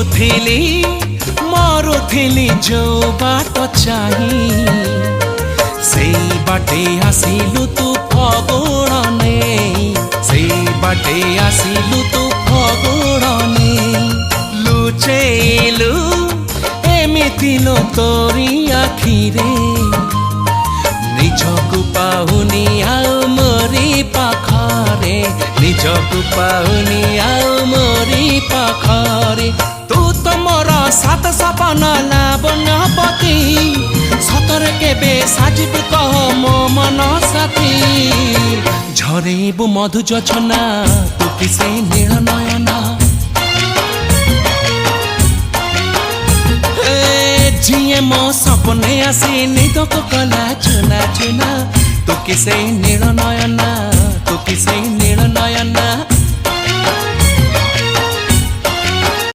जीउथिली मरुथिली जो बाट चाही से बाटे आसिलु तू फगुणने से बाटे आसिलु तू फगुणने लुचेलु एमिति लो तोरी आखिरे निजकु पाहुनी आउ मोरी पाखरे निजकु पाहुनी आउ मोरी पाखरे तू तो मोर सात सपना लाबण्यपति सतर केबे साजिबु कह मो मन साथी झरेबु मधु जोछना तू किसे नील नयना जिए मो सपने आसी निदक कला चुना चुना तू किसे नील नयना तू किसे नील नयना।